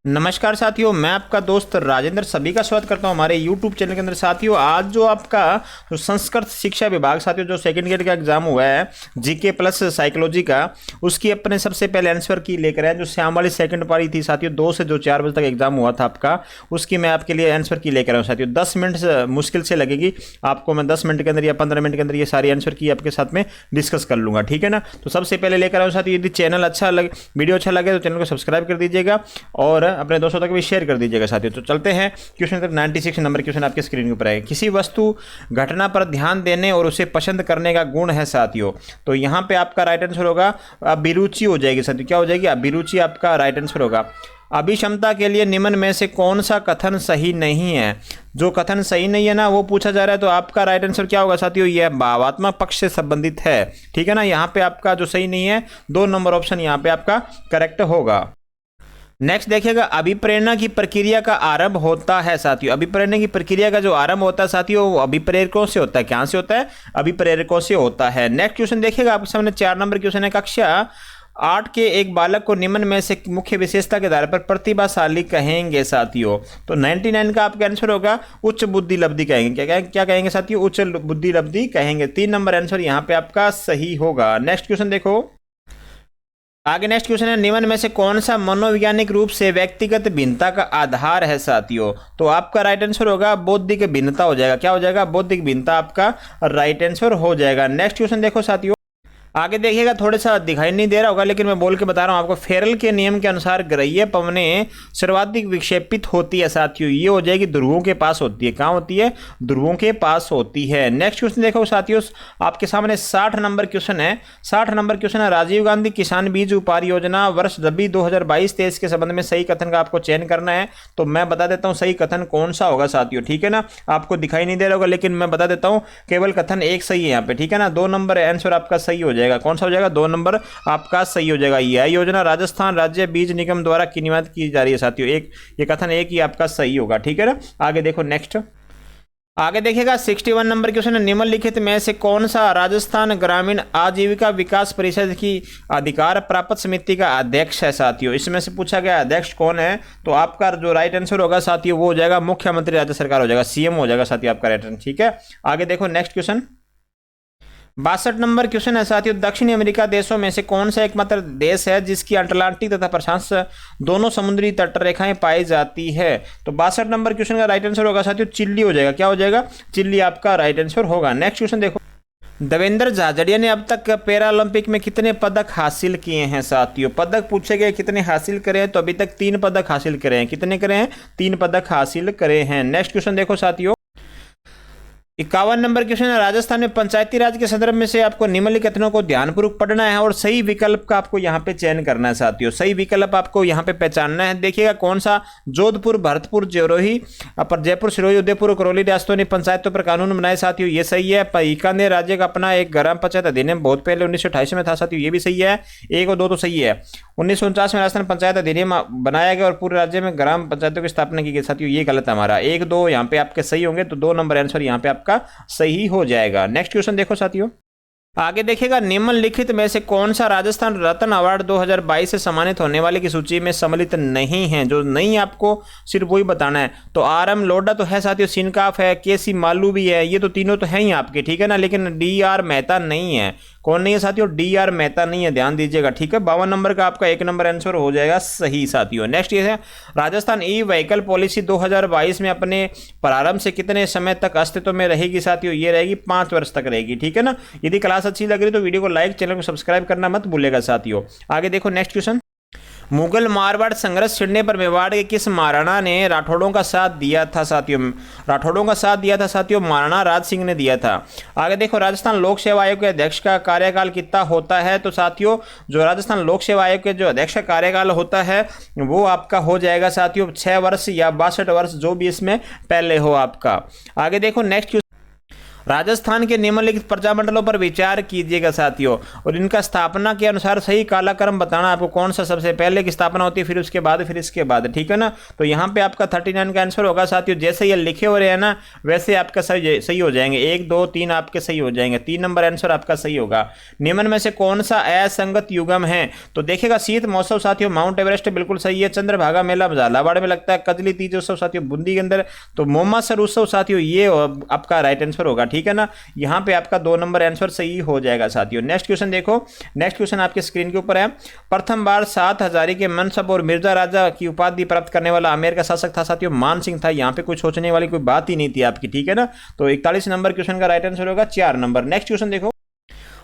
नमस्कार साथियों, मैं आपका दोस्त राजेंद्र सभी का स्वागत करता हूं हमारे YouTube चैनल के अंदर। साथियों, आज जो आपका जो संस्कृत शिक्षा विभाग साथियों जो सेकंड ग्रेड का एग्जाम हुआ है जीके प्लस साइकोलॉजी का, उसकी अपने सबसे पहले आंसर की लेकर आए। जो श्याम वाली सेकंड पारी थी साथियों, 2 से जो 4 बजे तक एग्जाम हुआ था आपका, उसकी मैं आपके लिए आंसर की लेकर आया हूँ साथियों। 10 मिनट से मुश्किल से लगेगी आपको, मैं 10 मिनट के अंदर या 15 मिनट के अंदर ये सारी आंसर की आपके साथ में डिस्कस कर लूँगा, ठीक है ना। तो सबसे पहले लेकर आऊँ साथियों, यदि चैनल अच्छा लगे, वीडियो अच्छा लगे तो चैनल को सब्सक्राइब कर दीजिएगा और अपने दोस्तों तक भी शेयर कर दीजिएगा साथियों। तो चलते हैं क्वेश्चन नंबर 96 नंबर क्वेश्चन आपके स्क्रीन के ऊपर है। किसी वस्तु घटना पर ध्यान देने और उसे पसंद करने का गुण है साथियों। तो यहाँ पे आपका राइट आंसर होगा अभिरुचि हो जाएगी साथियों। क्या हो जाएगी? अभिरुचि आपका राइट आंसर होगा। अभिक्षमता के लिए निम्न में से कौन सा कथन सही नहीं है? जो कथन सही नहीं है ना, वो पूछा जा रहा है। तो आपका राइट आंसर क्या होगा साथियों? यह भावात्मक पक्ष से संबंधित है, ठीक है ना। यहाँ पे आपका जो सही नहीं है, 2 नंबर ऑप्शन यहाँ पे आपका करेक्ट होगा। नेक्स्ट देखिएगा, अभिप्रेरणा की प्रक्रिया का आरंभ होता है साथियों। अभिप्रेरणा की प्रक्रिया का जो आरंभ होता है साथियों, वो अभिप्रेरकों से होता है। कहां से होता है? अभिप्रेरकों से होता है। नेक्स्ट क्वेश्चन देखिएगा, आपके सामने 4 नंबर क्वेश्चन है। कक्षा 8 के एक बालक को निम्न में से मुख्य विशेषता के आधार पर प्रतिभाशाली कहेंगे साथियों। तो 99 का आपका आंसर होगा उच्च बुद्धि लब्धि कहेंगे। क्या कहेंगे साथियों? उच्च बुद्धि लब्धि कहेंगे। 3 नंबर आंसर यहाँ पे आपका सही होगा। नेक्स्ट क्वेश्चन देखो, आगे नेक्स्ट क्वेश्चन है, निम्न में से कौन सा मनोवैज्ञानिक रूप से व्यक्तिगत भिन्नता का आधार है साथियों? तो आपका राइट आंसर होगा बौद्धिक भिन्नता हो जाएगा। क्या हो जाएगा? बौद्धिक भिन्नता आपका राइट आंसर हो जाएगा। नेक्स्ट क्वेश्चन देखो साथियों, आगे देखिएगा, थोड़ा सा दिखाई नहीं दे रहा होगा लेकिन मैं बोल के बता रहा हूँ आपको। फेरल के नियम के अनुसार ग्रह्य पवनें सर्वाधिक विक्षेपित होती है साथियों। ये हो जाएगी ध्रुवों के पास होती है। कहाँ होती है? ध्रुवों के पास होती है। नेक्स्ट क्वेश्चन देखो साथियों, आपके सामने 60 नंबर क्वेश्चन है। 60 नंबर क्वेश्चन है, राजीव गांधी किसान बीज उपहार योजना वर्ष रबी 2022-23 के संबंध में सही कथन का आपको चयन करना है। तो मैं बता देता हूँ सही कथन कौन सा होगा साथियों, ठीक है ना। आपको दिखाई नहीं दे रहा होगा लेकिन मैं बता देता हूँ, केवल कथन एक सही है यहाँ पे, ठीक है ना। 2 नंबर आंसर आपका सही हो जाएगा। कौन सा हो जाएगा? 2 नंबर आपका सही हो जाएगा। यह योजना राजस्थान राज्य बीज निगम द्वारा किन्वत की जा रही है साथियों। ये कथन एक ही आपका सही होगा, ठीक है ना। आगे देखो, नेक्स्ट आगे देखिएगा, 61 नंबर क्वेश्चन है, निम्नलिखित में से कौन सा राजस्थान ग्रामीण आजीविका विकास परिषद की अधिकार प्राप्त समिति का अध्यक्ष है साथियों? इसमें से पूछा गया अध्यक्ष कौन है। तो आपका जो राइट आंसर होगा साथियों, वो हो जाएगा मुख्यमंत्री राज्य सरकार हो जाएगा, सीएम हो जाएगा साथियों आपका राइट आंसर, ठीक है। आगे देखो, नेक्स्ट क्वेश्चन 62 नंबर क्वेश्चन है साथियों, दक्षिणी अमेरिका देशों में से कौन सा एकमात्र देश है जिसकी अटलांटिक तथा प्रशांत दोनों समुद्री तट रेखाएं पाई जाती है? तो 62 नंबर क्वेश्चन का राइट आंसर होगा साथियों चिल्ली हो जाएगा। क्या हो जाएगा? चिल्ली आपका राइट आंसर होगा। नेक्स्ट क्वेश्चन देखो, देवेंद्र झाझड़िया ने अब तक पैरालंपिक में कितने पदक हासिल किए हैं साथियों? पदक पूछे गए कितने हासिल करे हैं, तो अभी तक 3 पदक हासिल करे हैं। कितने करे हैं? 3 पदक हासिल करे हैं। नेक्स्ट क्वेश्चन देखो साथियों, 51 नंबर क्वेश्चन है, राजस्थान में पंचायती राज के संदर्भ में से आपको निम्नलिखित कथनों को ध्यानपूर्वक पढ़ना है और सही विकल्प का आपको यहाँ पे चयन करना है साथियों। सही विकल्प आपको यहाँ पे पहचानना है। देखिएगा कौन सा, जोधपुर, भरतपुर, जयरोही, पर जयपुर, सिरोही, उदयपुर, करौली रियासतों ने पंचायतों पर कानून बनाए साथियों, ये सही है। बीकानेर राज्य का अपना एक ग्राम पंचायत अधिनियम बहुत पहले 1928 में था साथियों, ये भी सही है। 1 और 2 तो सही है। 1949 में राजस्थान पंचायत अधिनियम बनाया गया और पूरे राज्य में ग्राम पंचायतों की स्थापना की गई साथियों, ये गलत है हमारा। 1, 2 यहाँ पे आपके सही होंगे, तो 2 नंबर आंसर यहाँ पे आपका सही हो जाएगा। नेक्स्ट क्वेश्चन देखो साथियों, आगे देखिएगा, निम्नलिखित में से कौन सा राजस्थान रत्न अवार्ड 2022 से सम्मानित होने वाले की सूची में सम्मिलित नहीं है? जो नहीं आपको सिर्फ वही बताना है। तो RM लोडा तो है साथियों, सिनकाफ है, KC मालू भी है, ये तो तीनों तो है ही आपके, ठीक है ना। लेकिन DR मेहता नहीं है। कौन नहीं है साथियों? DR मेहता नहीं है, ध्यान दीजिएगा, ठीक है। 52 नंबर का आपका 1 नंबर आंसर हो जाएगा सही साथियों। नेक्स्ट ये है, राजस्थान ई व्हीकल पॉलिसी 2022 में अपने प्रारंभ से कितने समय तक अस्तित्व में रहेगी साथियों? ये रहेगी 5 वर्ष तक रहेगी, ठीक है ना। यदि क्लास अच्छी लग रही तो वीडियो को लाइक, चैनल को सब्सक्राइब करना मत भूलेगा साथियों। आगे देखो, नेक्स्ट क्वेश्चन, मुगल मारवाड़ संघर्ष छिड़ने पर मेवाड़ के किस महाराणा ने राठौड़ों का साथ दिया था साथियों? राठौड़ों का साथ दिया था साथियों, महाराणा राज सिंह ने दिया था। आगे देखो, राजस्थान लोक सेवा आयोग के अध्यक्ष का कार्यकाल कितना होता है? तो साथियों जो राजस्थान लोक सेवा आयोग के जो अध्यक्ष का कार्यकाल होता है वो आपका हो जाएगा साथियों 6 वर्ष या 62 वर्ष, जो भी इसमें पहले हो आपका। आगे देखो, नेक्स्ट राजस्थान के निम्नलिखित प्रजामंडलों पर विचार कीजिएगा साथियों, और इनका स्थापना के अनुसार सही कालक्रम बताना आपको, कौन सा सबसे पहले की स्थापना होती है, फिर उसके बाद, फिर इसके बाद, ठीक है ना। तो यहाँ पे आपका 39 का आंसर होगा साथियों। जैसे ये लिखे हो रहे हैं ना वैसे आपका सही हो जाएंगे, 1 2 3 आपके सही हो जाएंगे, 3 नंबर आंसर आपका सही होगा। निम्न में से कौन सा असंगत युग्म है, तो देखिएगा शीत महोत्सव साथियों माउंट एवरेस्ट बिल्कुल सही है, चंद्रभागा मेला झालावाड़ में लगता है, कजली तीज उत्सव साथियों बूंदी के अंदर, तो मोमासर उत्सव साथियों ये आपका राइट आंसर होगा, ठीक है ना। यहाँ पे आपका 2 नंबर आंसर सही हो जाएगा साथियों। नेक्स्ट क्वेश्चन देखो, नेक्स्ट क्वेश्चन आपके स्क्रीन के ऊपर है। प्रथम बार 7 हजारी के मनसब और मिर्जा राजा की उपाधि प्राप्त करने वाला आमेर का शासक था साथियों मान सिंह था। यहाँ पे कुछ सोचने वाली कोई बात ही नहीं थी आपकी, ठीक है ना। तो 41 नंबर क्वेश्चन का राइट आंसर होगा 4 नंबर। नेक्स्ट क्वेश्चन देखो,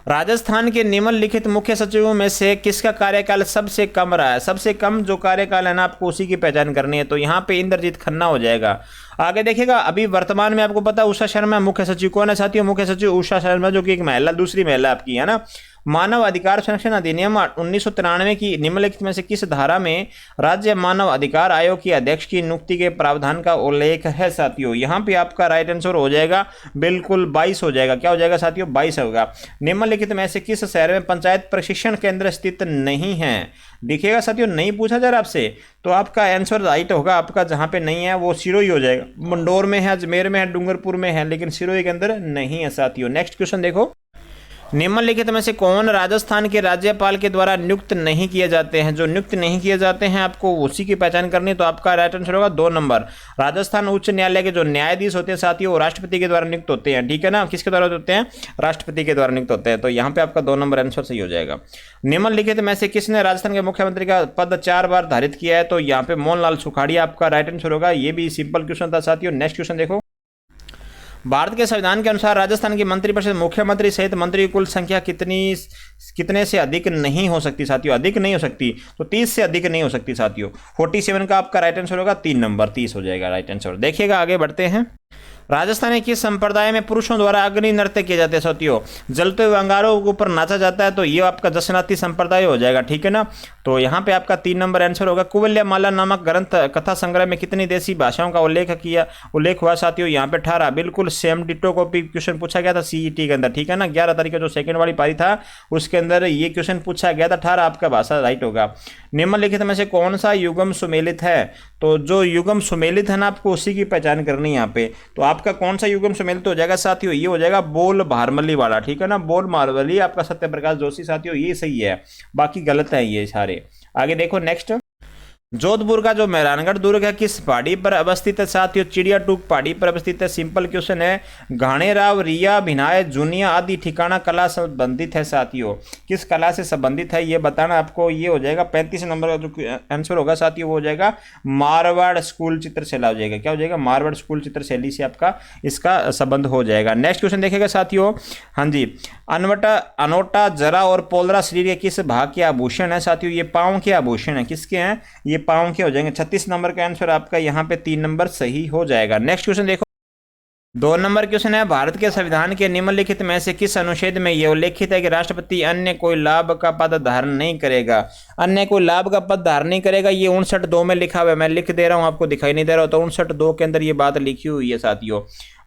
राजस्थान के निम्नलिखित मुख्य सचिवों में से किसका कार्यकाल सबसे कम रहा है। सबसे कम जो कार्यकाल है ना आपको उसी की पहचान करनी है, तो यहाँ पे इंद्रजीत खन्ना हो जाएगा। आगे देखिएगा, अभी वर्तमान में आपको पता उषा शर्मा मुख्य सचिव कौन है साथियों, मुख्य सचिव उषा शर्मा, जो कि एक महिला, दूसरी महिला आपकी है ना। मानव अधिकार संरक्षण अधिनियम 1993 की निम्नलिखित में से किस धारा में राज्य मानव अधिकार आयोग के अध्यक्ष की नियुक्ति के प्रावधान का उल्लेख है साथियों। यहाँ पे आपका राइट आंसर हो जाएगा बिल्कुल 22 हो जाएगा। क्या हो जाएगा साथियों, 22 होगा। निम्नलिखित में से किस शहर में पंचायत प्रशिक्षण केंद्र स्थित नहीं है। देखिएगा साथियों, नहीं पूछा जा रहा आपसे, तो आपका आंसर राइट होगा आपका, जहाँ पे नहीं है वो सिरोही हो जाएगा। मंडोर में है, अजमेर में है, डूंगरपुर में है, लेकिन सिरोही के अंदर नहीं है साथियों। नेक्स्ट क्वेश्चन देखो, निम्नलिखित में से कौन राजस्थान के राज्यपाल के द्वारा नियुक्त नहीं किए जाते हैं। जो नियुक्त नहीं किए जाते हैं आपको उसी की पहचान करनी, तो आपका राइट आंसर होगा 2 नंबर। राजस्थान उच्च न्यायालय के जो न्यायाधीश होते हैं साथियों वो राष्ट्रपति के द्वारा नियुक्त होते हैं, ठीक है ना। किसके द्वारा होते हैं, राष्ट्रपति के द्वारा नियुक्त होते हैं। तो यहाँ पे आपका 2 नंबर आंसर सही हो जाएगा। निम्नलिखित में से किसने राजस्थान के मुख्यमंत्री का पद 4 बार धारित किया है, तो यहाँ पे मोहनलाल सुखाड़िया आपका राइट आंसर होगा। ये भी सिंपल क्वेश्चन था साथियों। नेक्स्ट क्वेश्चन देखो, भारत के संविधान के अनुसार राजस्थान की मंत्रिपरिषद मुख्यमंत्री सहित मंत्री की कुल संख्या कितने से अधिक नहीं हो सकती साथियों। अधिक नहीं हो सकती, तो 30 से अधिक नहीं हो सकती साथियों। 47 का आपका राइट आंसर होगा 3 नंबर, 30 हो जाएगा राइट आंसर। देखिएगा आगे बढ़ते हैं। राजस्थान के किस संप्रदाय में पुरुषों द्वारा अग्नि नृत्य किए जाते हैं साथियों। जलते हुए अंगारों के ऊपर नाचा जाता है, तो ये आपका जसनाती संप्रदाय हो जाएगा, ठीक है ना। तो यहाँ पे आपका 3 नंबर आंसर होगा। कुवल्या माला नामक ग्रंथ कथा संग्रह में कितनी देसी भाषाओं का उल्लेख हुआ साथियों। यहाँ पे 18, बिल्कुल सेम डिटो कॉपी क्वेश्चन पूछा गया था सीईटी के अंदर, ठीक है ना। 11 तारीख का जो सेकंड वाली पारी था उसके अंदर ये क्वेश्चन पूछा गया था। 18 आपका भाषा राइट होगा। निम्नलिखित में से कौन सा युग्म सुमेलित है, तो जो युग्म सुमेलित है ना आपको उसी की पहचान करनी है यहाँ पे। तो आपका कौन सा युग्म सुमेलित हो जाएगा साथियों, ये हो जाएगा बोल भारमली वाला, ठीक है ना। बोल भारमली आपका सत्यप्रकाश जोशी साथियों, ये सही है, बाकी गलत है ये सारे। आगे देखो नेक्स्ट, जोधपुर का जो मेहरानगढ़ दुर्ग है किस पहाड़ी पर अवस्थित है साथियों। चिड़िया टूक पहाड़ी पर अवस्थित है। सिंपल क्वेश्चन है। घाणेराव, रिया, भिनाय, जुनिया आदि ठिकाना कला संबंधित है साथियों। किस कला से संबंधित है ये बताना आपको। ये हो जाएगा 35 नंबर का जो आंसर होगा साथियों वो हो जाएगा मारवाड़ स्कूल चित्रशैला हो जाएगा। क्या हो जाएगा, मारवाड़ स्कूल चित्रशैली से आपका इसका संबंध हो जाएगा। नेक्स्ट क्वेश्चन देखेगा साथियों। हाँ जी, अनोटा, जरा और पोलरा शरीर के किस भाग के आभूषण है साथियों। ये पाँव के आभूषण है। किसके हैं, ये पाँव के हो जाएंगे। 36 नंबर का आंसर आपका यहाँ पे 3 नंबर सही हो जाएगा। नेक्स्ट क्वेश्चन देखो, 2 नंबर क्वेश्चन है। भारत के संविधान के निम्नलिखित में से किस अनुच्छेद में यह उल्लेखित है कि राष्ट्रपति अन्य कोई लाभ का पद धारण नहीं करेगा। अन्य कोई लाभ का पद धारण नहीं करेगा, ये 59(2) में लिखा हुआ है। मैं लिख दे रहा हूं, आपको दिखाई नहीं दे रहा हो, तो 59(2) के अंदर ये बात लिखी हुई है साथियों।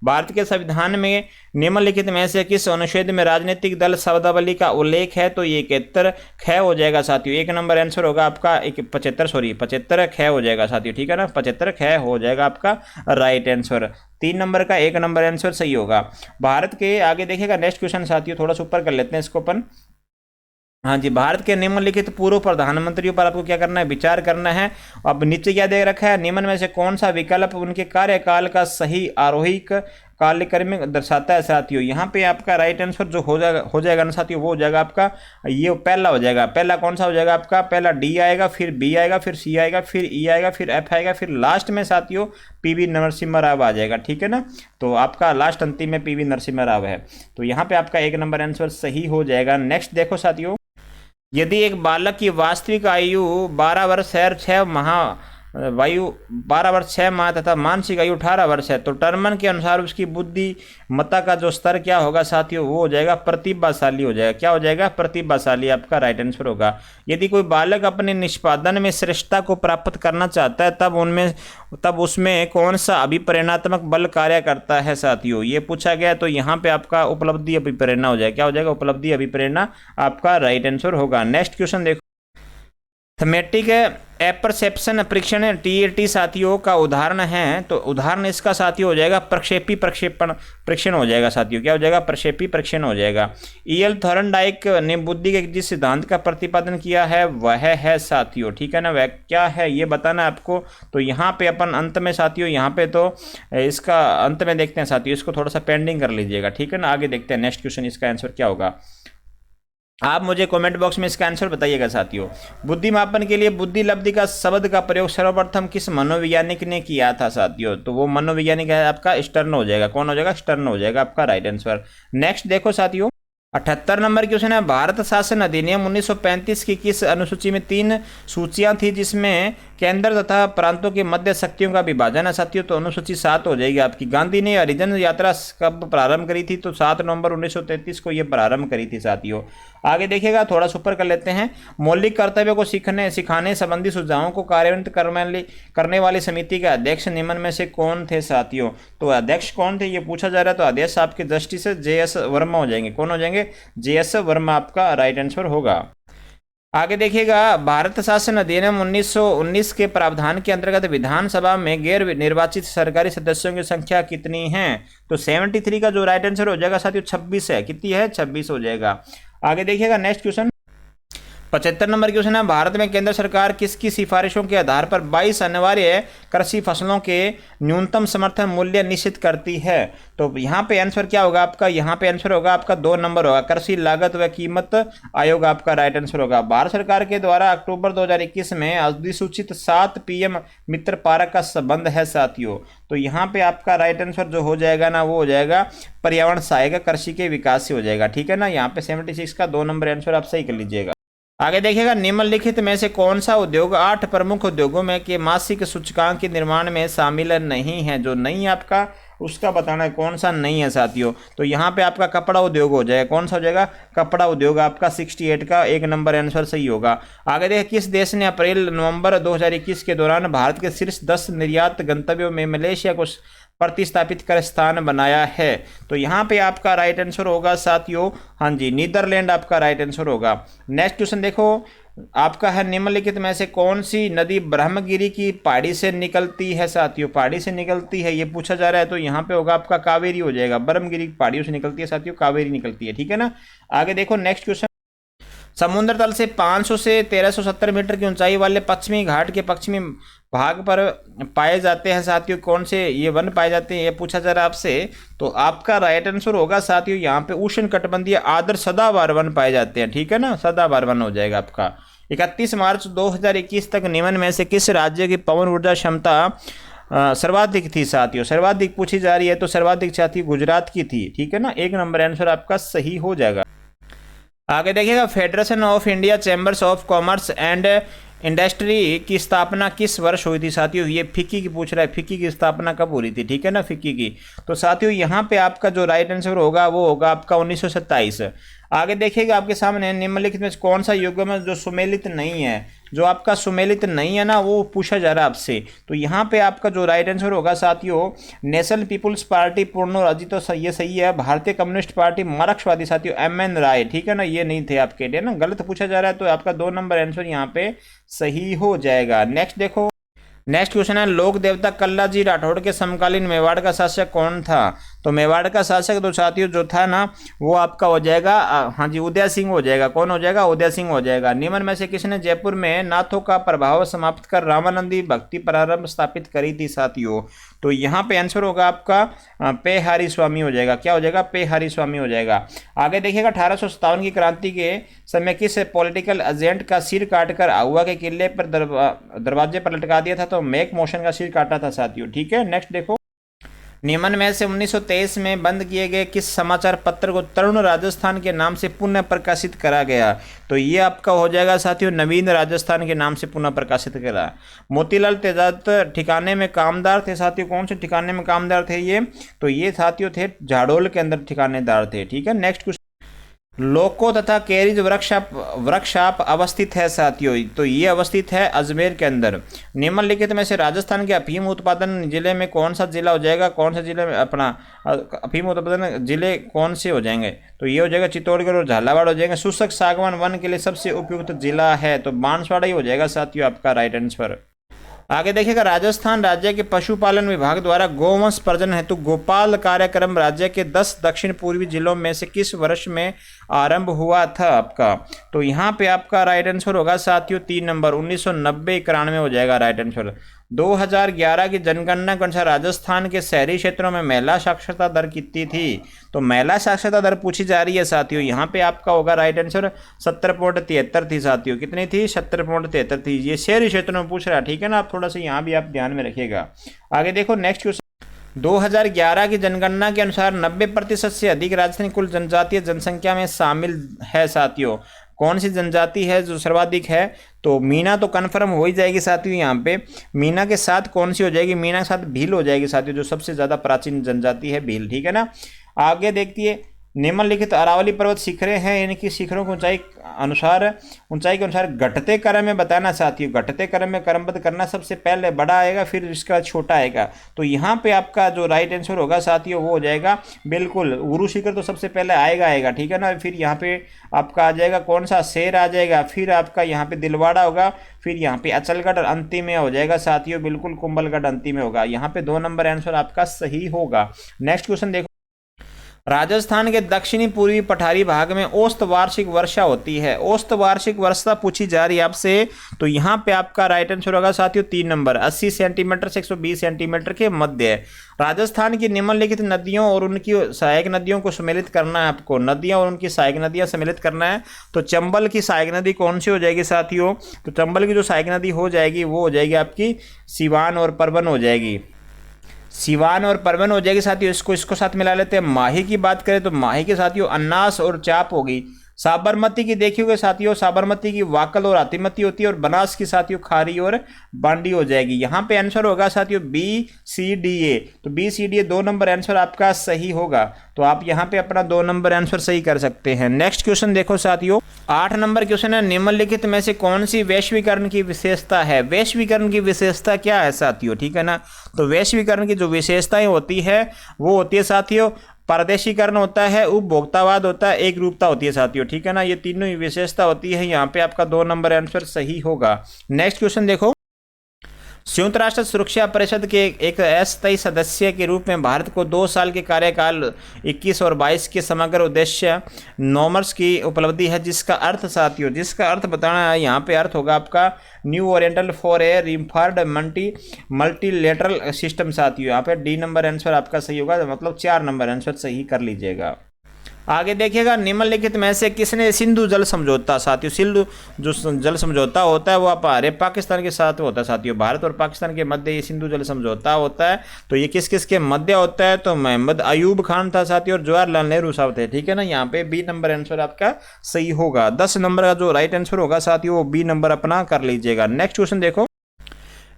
भारत के संविधान में निम्नलिखित में से किस अनुच्छेद में राजनीतिक दल शब्दावली का उल्लेख है, तो ये 71 ख हो जाएगा साथियों। 1 नंबर आंसर होगा आपका 75 ख हो जाएगा साथियों, ठीक है ना। 75 ख हो जाएगा आपका राइट आंसर। 3 नंबर का 1 नंबर आंसर सही होगा। भारत के आगे देखिएगा नेक्स्ट क्वेश्चन साथियों, थोड़ा सा ऊपर कर लेते हैं इसको अपन। हाँ जी, भारत के निम्नलिखित पूर्व प्रधानमंत्रियों पर आपको क्या करना है, विचार करना है। अब नीचे क्या दे रखा है, निम्न में से कौन सा विकल्प उनके कार्यकाल का सही आरोहिक कालक्रम दर्शाता है साथियों। यहाँ पे आपका राइट आंसर जो हो जाएगा ना साथियों, वो हो जाएगा आपका ये पहला हो जाएगा। पहला कौन सा हो जाएगा आपका, पहला डी आएगा, फिर बी आएगा, फिर सी आएगा, फिर ई आएगा, फिर एफ आएगा, फिर लास्ट में साथियों पीवी नरसिम्हा राव आ जाएगा, ठीक है ना। तो आपका लास्ट अंतिम में पीवी नरसिम्हा राव है, तो यहाँ पे आपका 1 नंबर आंसर सही हो जाएगा। नेक्स्ट देखो साथियों, यदि एक बालक की वास्तविक आयु 12 वर्ष है, 6 माह वायु 12 वर्ष 6 माह तथा मानसिक आयु 18 वर्ष है, तो टर्मन के अनुसार उसकी बुद्धिमत्ता का जो स्तर क्या होगा साथियों, वो हो जाएगा प्रतिभाशाली हो जाएगा। क्या हो जाएगा? प्रतिभाशाली आपका राइट आंसर होगा। यदि कोई बालक अपने निष्पादन में श्रेष्ठता को प्राप्त करना चाहता है तब उसमें कौन सा अभिप्रेरणात्मक बल कार्य करता है साथियों, ये पूछा गया। तो यहाँ पे आपका उपलब्धि अभिप्रेरणा हो जाएगा। क्या हो जाएगा? उपलब्धि अभिप्रेरणा आपका राइट आंसर होगा। नेक्स्ट क्वेश्चन देखो, थमेटिक एपरसेप्शन परीक्षण टीएटी साथियों का उदाहरण है, तो उदाहरण इसका साथियों हो जाएगा प्रक्षेपी प्रक्षेपण परीक्षण हो जाएगा साथियों। क्या हो जाएगा? प्रक्षेपी परीक्षण हो जाएगा। ईएल थॉर्नडाइक ने बुद्धि के जिस सिद्धांत का प्रतिपादन किया है वह है साथियों, ठीक है ना, वह क्या है ये बताना है आपको। तो यहाँ पे अपन अंत में साथियों, यहाँ पे तो इसका अंत में देखते हैं साथियों, इसको थोड़ा सा पेंडिंग कर लीजिएगा, ठीक है ना। आगे देखते हैं नेक्स्ट क्वेश्चन, इसका आंसर क्या होगा। आप मुझे कमेंट बॉक्स में इसका आंसर बताइएगा साथियों। बुद्धि मापन के लिए बुद्धि लब्धि का शब्द का प्रयोग सर्वप्रथम किस मनोवैज्ञानिक ने किया था साथियों, तो वो मनोवैज्ञानिक है आपका स्टर्न हो जाएगा। कौन हो जाएगा? स्टर्न हो जाएगा आपका राइट आंसर। नेक्स्ट देखो साथियों, 78 नंबर क्वेश्चन है, भारत शासन अधिनियम 1935 की किस अनुसूची में 3 सूचियां थी जिसमें केंद्र तथा प्रांतों के मध्य शक्तियों का विभाजन है साथियों, तो अनुसूची 7 हो जाएगी आपकी। गांधी ने हरिजन यात्रा कब प्रारंभ करी थी, तो 7 नवंबर 1933 को ये प्रारंभ करी थी साथियों। आगे देखिएगा, थोड़ा सुपर कर लेते हैं। मौलिक कर्तव्य को सिखाने संबंधी सुझावों को कार्यान्वित करने वाली समिति के अध्यक्ष निम्न में से कौन थे साथियों, तो अध्यक्ष कौन थे ये पूछा जा रहा है। तो अध्यक्ष आपके जस्टिस JS वर्मा हो जाएंगे। कौन हो जाएंगे? JS वर्मा आपका राइट आंसर होगा। आगे देखिएगा, भारत शासन अधिनियम 1919 के प्रावधान के अंतर्गत विधानसभा में गैर निर्वाचित सरकारी सदस्यों की संख्या कितनी है, तो 73 का जो राइट आंसर हो जाएगा साथियों 26 है। कितनी है? 26 हो जाएगा। आगे देखिएगा नेक्स्ट क्वेश्चन, 75 नंबर क्वेश्चन है, भारत में केंद्र सरकार किसकी सिफारिशों के आधार पर 22 अनिवार्य कृषि फसलों के न्यूनतम समर्थन मूल्य निश्चित करती है, तो यहाँ पे आंसर क्या होगा आपका? यहाँ पे आंसर होगा आपका 2 नंबर होगा, कृषि लागत व कीमत आयोग आपका राइट आंसर होगा। भारत सरकार के द्वारा अक्टूबर 2021 में अधिसूचित 7 PM मित्र पार्क का संबंध है साथियों, तो यहाँ पे आपका राइट आंसर जो हो जाएगा ना, वो हो जाएगा पर्यावरण सहायक कृषि के विकास से हो जाएगा, ठीक है ना। यहाँ पे 76 का 2 नंबर आंसर आप सही कर लीजिएगा। आगे देखिएगा, निम्नलिखित में से कौन सा उद्योग 8 प्रमुख उद्योगों में के मासिक सूचकांक के निर्माण में शामिल नहीं है, जो नहीं आपका उसका बताना है कौन सा नहीं है साथियों। तो यहाँ पे आपका कपड़ा उद्योग हो जाएगा। कौन सा हो जाएगा? कपड़ा उद्योग आपका 68 का 1 नंबर आंसर सही होगा। आगे देखिए, किस देश ने अप्रैल नवंबर 2021 के दौरान भारत के शीर्ष 10 निर्यात गंतव्यों में मलेशिया को प्रतिस्थापित कर स्थान बनाया है, तो यहाँ पे आपका राइट आंसर होगा साथियों, हाँ जी, नीदरलैंड आपका राइट आंसर होगा। नेक्स्ट क्वेश्चन देखो, आपका है, निम्नलिखित में से कौन सी नदी ब्रह्मगिरी की पहाड़ी से निकलती है साथियों, पहाड़ी से निकलती है ये पूछा जा रहा है, तो यहाँ पे होगा आपका कावेरी हो जाएगा। ब्रह्मगिरी पहाड़ियों से निकलती है साथियों, कावेरी निकलती है, ठीक है ना। आगे देखो नेक्स्ट क्वेश्चन, समुद्र तल से 500 से 1370 मीटर की ऊंचाई वाले पश्चिमी घाट के पश्चिमी भाग पर पाए जाते हैं साथियों, कौन से ये वन पाए जाते हैं ये पूछा जा रहा है आपसे, तो आपका राइट आंसर होगा साथियों यहाँ पे उष्ण कटिबंधीय आर्द्र सदाबहार वन पाए जाते हैं, ठीक है ना, सदाबहार वन हो जाएगा आपका। 31 मार्च 2021 तक निम्न में से किस राज्य की पवन ऊर्जा क्षमता सर्वाधिक थी साथियों, सर्वाधिक पूछी जा रही है, तो सर्वाधिक साथियों गुजरात की थी, ठीक है ना। 1 नंबर आंसर आपका सही हो जाएगा। आगे देखिएगा, federation of India chambers of commerce and industry की स्थापना किस वर्ष हुई थी साथियों, ये फिक्की की पूछ रहा है, फिक्की की स्थापना कब हो रही थी, ठीक है ना, फिक्की की। तो साथियों यहाँ पे आपका जो राइट आंसर होगा वो होगा आपका 1927। आगे देखिएगा, आपके सामने निम्नलिखित में कौन सा युग्म है जो सुमेलित नहीं है, जो आपका सुमेलित नहीं है ना वो पूछा जा रहा है आपसे, तो यहाँ पे आपका जो राइट आंसर होगा साथियों नेशनल पीपुल्स पार्टी पूर्ण अजित, तो ये सही है। भारतीय कम्युनिस्ट पार्टी मार्क्सवादी साथियों MN राय, ठीक है ना, ये नहीं थे आपके लिए ना, गलत पूछा जा रहा है, तो आपका 2 नंबर आंसर यहाँ पे सही हो जाएगा। नेक्स्ट देखो, नेक्स्ट क्वेश्चन है, लोक देवता कल्लाजी राठौड़ के समकालीन मेवाड़ का शासक कौन था, तो मेवाड़ का शासक तो साथियों जो था ना वो आपका हो जाएगा, हाँ जी, उदय सिंह हो जाएगा। कौन हो जाएगा? उदय सिंह हो जाएगा। निम्न में से किसने जयपुर में नाथों का प्रभाव समाप्त कर रामानंदी भक्ति प्रारंभ स्थापित करी थी साथियों, तो यहाँ पे आंसर होगा आपका पेहारी स्वामी हो जाएगा। क्या हो जाएगा? पेहारी स्वामी हो जाएगा। आगे देखिएगा, 1857 की क्रांति के समय किस पॉलिटिकल एजेंट का सिर काटकर आहुआ के किले पर दरवाजे पर लटका दिया था, तो मैक मोशन का सिर काटा था साथियों, ठीक है। नेक्स्ट देखो, निम्न में से 1923 में बंद किए गए किस समाचार पत्र को तरुण राजस्थान के नाम से पुनः प्रकाशित करा गया? तो ये आपका हो जाएगा साथियों नवीन राजस्थान के नाम से पुनः प्रकाशित करा। मोतीलाल तेजाब ठिकाने में कामदार थे साथियों, कौन से ठिकाने में कामदार थे ये? तो ये साथियों थे झाड़ोल के अंदर ठिकानेदार थे। ठीक है, नेक्स्ट क्वेश्चन, लोको तथा कैरिज वर्कशॉप अवस्थित है साथियों, तो ये अवस्थित है अजमेर के अंदर। निम्नलिखित में से राजस्थान के अफीम उत्पादन जिले में कौन सा जिला हो जाएगा? कौन सा जिले में अपना अफीम उत्पादन जिले कौन से हो जाएंगे? तो ये हो जाएगा चित्तौड़गढ़ और झालावाड़ हो जाएंगे। शुष्क सागवान वन के लिए सबसे उपयुक्त जिला है तो बांसवाड़ा ही हो जाएगा साथियों आपका राइट आंसर। आगे देखिएगा, राजस्थान राज्य के पशुपालन विभाग द्वारा गोवंश प्रजनन हेतु गोपाल कार्यक्रम राज्य के 10 दक्षिण पूर्वी जिलों में से किस वर्ष में आरंभ हुआ था आपका? तो यहाँ पे आपका राइट आंसर होगा साथियों 3 नंबर 1990-91 हो जाएगा राइट आंसर। 2011 की जनगणना के अनुसार राजस्थान के शहरी क्षेत्रों में महिला साक्षरता दर कितनी थी? तो महिला साक्षरता दर पूछी जा रही है साथियों, यहाँ पे आपका होगा राइट आंसर 70.73 थी साथियों। कितनी थी? 70.73 थी। ये शहरी क्षेत्रों में पूछ रहा है, ठीक है ना, आप थोड़ा सा यहाँ भी आप ध्यान में रखिएगा। आगे देखो नेक्स्ट क्वेश्चन, 2011 की जनगणना के अनुसार 90% से अधिक राजस्थानी कुल जनजातीय जनसंख्या में शामिल है साथियों। कौन सी जनजाति है जो सर्वाधिक है? तो मीना तो कन्फर्म हो ही जाएगी साथियों। यहाँ पे मीना के साथ कौन सी हो जाएगी? मीना के साथ भील हो जाएगी साथियों, जो सबसे ज़्यादा प्राचीन जनजाति है भील। ठीक है ना। आगे देखिए, निम्नलिखित अरावली पर्वत शिखरें हैं, इनकी शिखरों को ऊंचाई के अनुसार घटते क्रम में बताना साथियों। घटते क्रम में क्रमबद्ध करना, सबसे पहले बड़ा आएगा फिर इसका छोटा आएगा। तो यहाँ पे आपका जो राइट आंसर होगा साथियों वो हो जाएगा बिल्कुल गुरु शिखर तो सबसे पहले आएगा। ठीक है ना। फिर यहाँ पे आपका आ जाएगा कौन सा? शेर आ जाएगा। फिर आपका यहाँ पे दिलवाड़ा होगा, फिर यहाँ पे अचलगढ़ अंतिम में हो जाएगा साथियों, बिल्कुल कुंभलगढ़ अंतिम में होगा। यहाँ पे 2 नंबर आंसर आपका सही होगा। नेक्स्ट क्वेश्चन देखो, राजस्थान के दक्षिणी पूर्वी पठारी भाग में औसत वार्षिक वर्षा होती है। औसत वार्षिक वर्षा पूछी जा रही है आपसे, तो यहाँ पे आपका राइट आंसर होगा साथियों 3 नंबर 80 सेंटीमीटर से 120 सेंटीमीटर के मध्य है। राजस्थान की निम्नलिखित नदियों और उनकी सहायक नदियों को सम्मिलित करना है आपको। नदियां और उनकी सहायक नदियां सम्मिलित करना है, तो चंबल की सहायक नदी कौन सी हो जाएगी साथियों? तो चंबल की जो सहायक नदी हो जाएगी वो हो जाएगी आपकी सिवान और परवन हो जाएगी। सिवान और परवन हो जाएगी साथियों। इसको साथ मिला लेते हैं। माही की बात करें तो माही के साथियों अन्नास और चाप होगी। साबरमती की देखिएगा साथियों, साबरमती की वाकल और हाथीमती होती है, और बनास की साथियों खारी और बांडी हो जाएगी। यहाँ पे आंसर होगा साथियों BCDA। तो BCDA 2 नंबर आंसर आपका सही होगा। तो आप यहाँ पे अपना 2 नंबर आंसर सही कर सकते हैं। नेक्स्ट क्वेश्चन देखो साथियों, 8 नंबर क्वेश्चन है, निम्नलिखित में से कौन सी वैश्वीकरण की विशेषता है? वैश्वीकरण की विशेषता क्या है साथियों? ठीक है ना। तो वैश्वीकरण की जो विशेषताएं होती है वो होती है साथियों, परदेशीकरण होता है, उपभोक्तावाद होता है, एक रूपता होती है साथियों। ठीक है ना। ये तीनों ही विशेषता होती है। यहाँ पे आपका 2 नंबर आंसर सही होगा। नेक्स्ट क्वेश्चन देखो, संयुक्त राष्ट्र सुरक्षा परिषद के एक अस्थायी सदस्य के रूप में भारत को 2 साल के कार्यकाल 21 और 22 के समग्र उद्देश्य नॉर्म्स की उपलब्धि है, जिसका अर्थ साथियों, जिसका अर्थ बताना है। यहाँ पे अर्थ होगा आपका new oriental for a reformed multilateral system साथियों। यहाँ पे D नंबर आंसर आपका सही होगा, मतलब 4 नंबर आंसर सही कर लीजिएगा। आगे देखिएगा, निम्नलिखित में से किसने सिंधु जल समझौता साथियों, सिंधु जो जल समझौता होता है वो हमारे पाकिस्तान के साथ होता है साथियों। भारत और पाकिस्तान के मध्य ये सिंधु जल समझौता होता है। तो ये किस किस के मध्य होता है? तो मोहम्मद अयूब खान था साथियों, और जवाहरलाल नेहरू साहब थे। ठीक है ना। यहाँ पे B नंबर आंसर आपका सही होगा। 10 नंबर का जो राइट आंसर होगा साथियों वो B नंबर अपना कर लीजिएगा। नेक्स्ट क्वेश्चन देखो,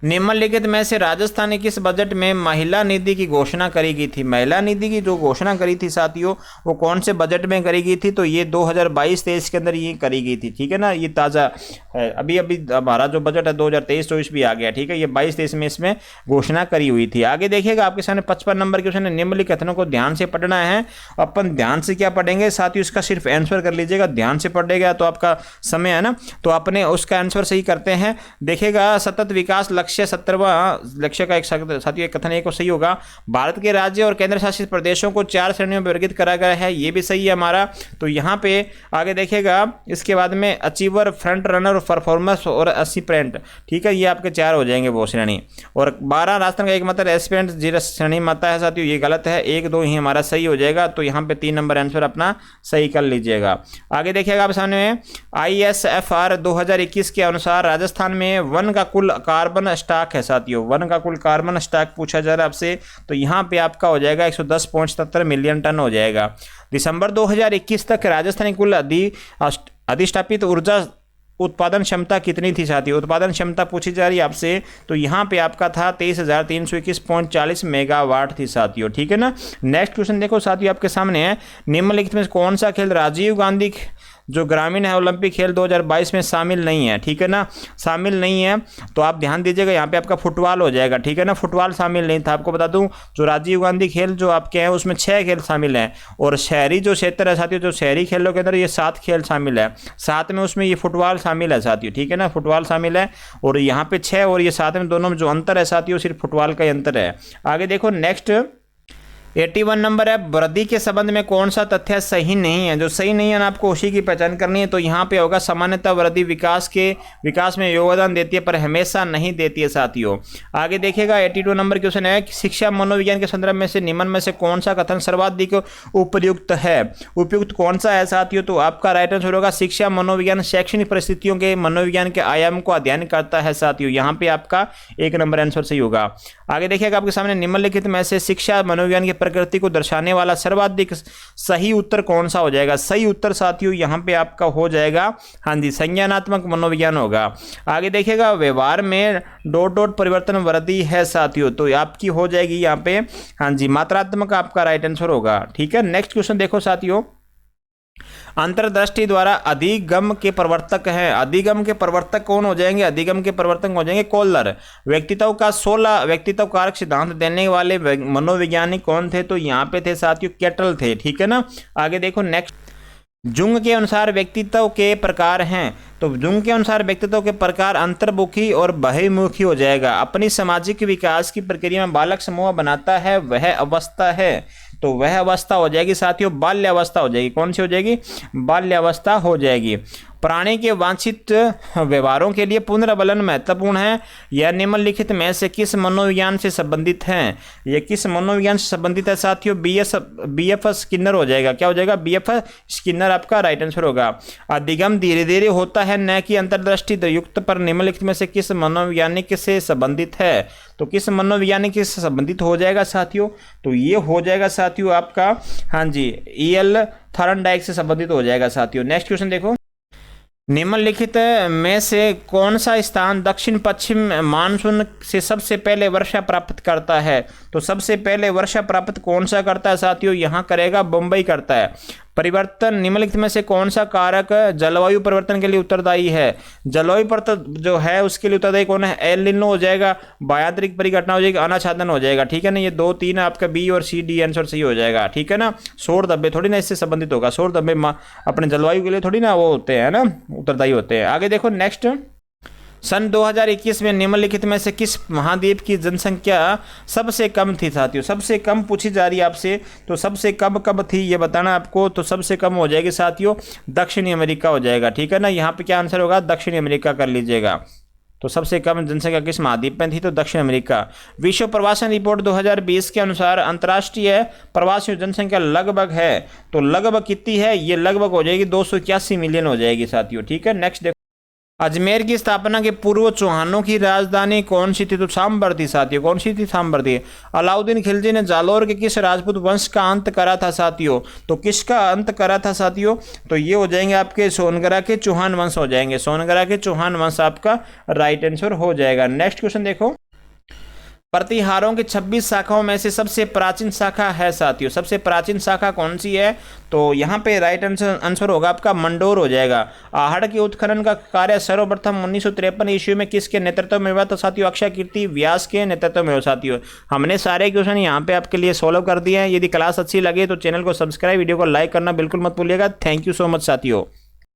निम्नलिखित में से राजस्थान ने किस बजट में महिला निधि की घोषणा करी गई थी? महिला निधि की जो घोषणा करी थी साथियों वो कौन से बजट में करी गई थी? तो ये 2022-23 के अंदर ये करी गई थी। ठीक है ना। ये ताज़ा है, अभी हमारा जो बजट है 2023-24 भी आ गया। ठीक है। ये 22-23 में इसमें घोषणा करी हुई थी। आगे देखिएगा, आपके सामने 55 नंबर क्वेश्चन है, निम्नलिखित कथनों को ध्यान से पढ़ना है। अपन ध्यान से क्या पढ़ेंगे साथियों, इसका सिर्फ आंसर कर लीजिएगा। ध्यान से पढ़ेगा तो आपका समय है ना, तो अपने उसका आंसर सही करते हैं। देखिएगा, सतत विकास लक्ष्य 17वां लक्ष्य का एक साथियों एक कथन एक सही होगा। भारत के राज्य और केंद्र शासित प्रदेशों को 4 श्रेणियों में वर्गीकृत करा गया है, ये भी सही है हमारा। तो यहाँ पे आगे देखिएगा, इसके बाद में अचीवर, फ्रंट रनर, परफॉर्मेंस और एस्पिरेंट। ठीक है। ये आपके 4 हो जाएंगे वो श्रेणी। और 12 राजस्थान का एकमात्र एस्पिरेंट 0 श्रेणी में आता है साथियों, ये गलत है। 1, 2 ही हमारा सही हो जाएगा। तो यहाँ पे 3 नंबर आंसर अपना सही कर लीजिएगा। आगे देखिएगा, आप सामने ISFR 2021 के अनुसार राजस्थान में वन का कुल कार्बन स्टॉक है साथियों, वन का कुल कार्बन स्टॉक पूछा जा रहा है आपसे, तो यहाँ पे आपका हो जाएगा 110.77 मिलियन टन हो जाएगा। दिसंबर 2021 तक राजस्थान की कुल अधिष्ठापित ऊर्जा उत्पादन क्षमता कितनी थी साथियों, उत्पादन क्षमता पूछी जा रही है आपसे, तो यहाँ पे आपका था 23,321.40 मेगावाट थी साथियों, ठीक है ना। नेक्स्ट क्वेश्चन देखो साथियों आपके सामने है, निम्नलिखित में कौन सा खेल राजीव गांधी जो ग्रामीण है ओलंपिक खेल 2022 में शामिल नहीं है, ठीक है ना, शामिल नहीं है, तो आप ध्यान दीजिएगा यहाँ पे आपका फुटबॉल हो जाएगा, ठीक है ना, फुटबॉल शामिल नहीं था। आपको बता दूं जो राजीव गांधी खेल जो आपके हैं उसमें 6 खेल शामिल हैं, और शहरी जो क्षेत्र है साथियों, जो शहरी खेलों के अंदर ये 7 खेल शामिल है, 7 में उसमें ये फुटबॉल शामिल है साथियों, ठीक है ना, फुटबॉल शामिल है, और यहाँ पे 6 और ये 7 में दोनों में जो अंतर है साथियों सिर्फ फुटबॉल का ही अंतर है। आगे देखो नेक्स्ट 81 नंबर है, वृद्धि के संबंध में कौन सा तथ्य सही नहीं है, जो सही नहीं है ना आपको उसी की पहचान करनी है, तो यहाँ पे होगा सामान्यतः वृद्धि विकास में योगदान देती है पर हमेशा नहीं देती है साथियों। आगे देखिएगा 82 नंबर क्वेश्चन है कि शिक्षा मनोविज्ञान के संदर्भ में से निम्न में से कौन सा कथन सर्वाधिक उपयुक्त है, उपयुक्त कौन सा है साथियों, तो आपका राइट आंसर होगा शिक्षा मनोविज्ञान शैक्षणिक परिस्थितियों के मनोविज्ञान के आयाम को अध्ययन करता है साथियों, यहाँ पे आपका 1 नंबर आंसर सही होगा। आगे देखिएगा आपके सामने निम्नलिखित में से शिक्षा मनोविज्ञान की प्रकृति को दर्शाने वाला सर्वाधिक सही उत्तर कौन सा हो जाएगा, सही उत्तर साथियों यहाँ पे आपका हो जाएगा हाँ जी संज्ञानात्मक मनोविज्ञान होगा। आगे देखिएगा व्यवहार में ... परिवर्तन वृद्धि है साथियों, तो आपकी हो जाएगी यहाँ पे हाँ जी मात्रात्मक आपका राइट आंसर होगा, ठीक है। नेक्स्ट क्वेश्चन देखो साथियों, अंतर्दृष्टि द्वारा अधिगम के प्रवर्तक हैं, अधिगम के प्रवर्तक कौन हो जाएंगे, अधिगम के प्रवर्तक हो जाएंगे कोहलर। व्यक्तित्व का 16 व्यक्तित्व कारक सिद्धांत देने वाले मनोवैज्ञानिक कौन थे, तो यहाँ पे थे साथियों केटल थे, ठीक है ना। आगे देखो नेक्स्ट, जुंग के अनुसार व्यक्तित्व के प्रकार हैं, तो जुंग के अनुसार व्यक्तित्व के प्रकार अंतर्मुखी और बहिर्मुखी हो जाएगा। अपनी सामाजिक विकास की प्रक्रिया में बालक समूह बनाता है वह अवस्था है, तो वह अवस्था हो जाएगी साथियों बाल्य अवस्था हो जाएगी, कौन सी हो जाएगी, बाल्य अवस्था हो जाएगी। प्राणी के वांछित व्यवहारों के लिए पुनर्बलन महत्वपूर्ण है, यह निम्नलिखित में से किस मनोविज्ञान से संबंधित है, यह किस मनोविज्ञान से संबंधित है साथियों, BF स्किनर हो जाएगा, क्या हो जाएगा, BF स्किनर आपका राइट आंसर होगा। अधिगम धीरे धीरे होता है न कि अंतर्दृष्टि युक्त पर निम्नलिखित में से किस मनोवैज्ञानिक से संबंधित है, तो किस मनोवैज्ञानिक से संबंधित हो जाएगा साथियों, तो ये हो जाएगा साथियों आपका हाँ जी EL थॉर्नडाइक से संबंधित हो जाएगा साथियों। नेक्स्ट क्वेश्चन देखो, निम्नलिखित में से कौन सा स्थान दक्षिण पश्चिम मानसून से सबसे पहले वर्षा प्राप्त करता है, तो सबसे पहले वर्षा प्राप्त कौन सा करता है साथियों, यहाँ करेगा बम्बई करता है। परिवर्तन निम्नलिखित में से कौन सा कारक जलवायु परिवर्तन के लिए उत्तरदायी है, जलवायु परिवर्तन जो है उसके लिए उत्तरदायी कौन है, एल निनो हो जाएगा, बायांतरिक परिघटना हो जाएगी, अनाच्छादन हो जाएगा, ठीक है ना। ये 2 3 आपका B और C D आंसर सही हो जाएगा, ठीक है ना। सौर धब्बे थोड़ी ना इससे संबंधित होगा, सौर धब्बे अपने जलवायु के लिए थोड़ी ना वो होते हैं ना उत्तरदायी होते हैं। आगे देखो नेक्स्ट, सन 2021 में निम्नलिखित में से किस महाद्वीप की जनसंख्या सबसे कम थी साथियों, सबसे कम पूछी जा रही है आपसे, तो सबसे कम कब थी ये बताना आपको, तो सबसे कम हो जाएगी साथियों दक्षिणी अमेरिका हो जाएगा, ठीक है ना। यहाँ पे क्या आंसर होगा, दक्षिणी अमेरिका कर लीजिएगा। तो सबसे कम जनसंख्या किस महाद्वीप में थी, तो दक्षिण अमेरिका। विश्व प्रवासन रिपोर्ट 2020 के अनुसार अंतर्राष्ट्रीय प्रवासियों जनसंख्या लगभग है, तो लगभग कितनी है, ये लगभग हो जाएगी 281 मिलियन हो जाएगी साथियों, ठीक है। नेक्स्ट देखो, अजमेर की स्थापना के पूर्व चौहानों की राजधानी कौन सी थी, तो सांबर थी साथियों, कौन सी थी, सांबर थी। अलाउद्दीन खिलजी ने जालौर के किस राजपूत वंश का अंत करा था साथियों, तो किसका अंत करा था साथियों, तो ये हो जाएंगे आपके सोनगरा के चौहान वंश हो जाएंगे, सोनगरा के चौहान वंश आपका राइट आंसर हो जाएगा। नेक्स्ट क्वेश्चन देखो, प्रतिहारों की 26 शाखाओं में से सबसे प्राचीन शाखा है साथियों, सबसे प्राचीन शाखा कौन सी है, तो यहाँ पे राइट आंसर होगा आपका मंडोर हो जाएगा। आहड़ के उत्खनन का कार्य सर्वप्रथम 1953 ईस्वी में किसके नेतृत्व में हुआ, तो साथियों अक्षय कीर्ति व्यास के नेतृत्व में हो साथियों। हमने सारे क्वेश्चन यहाँ पे आपके लिए सॉल्व कर दिए हैं। यदि क्लास अच्छी लगे तो चैनल को सब्सक्राइब, वीडियो को लाइक करना बिल्कुल मत भूलिएगा। थैंक यू सो मच साथियों।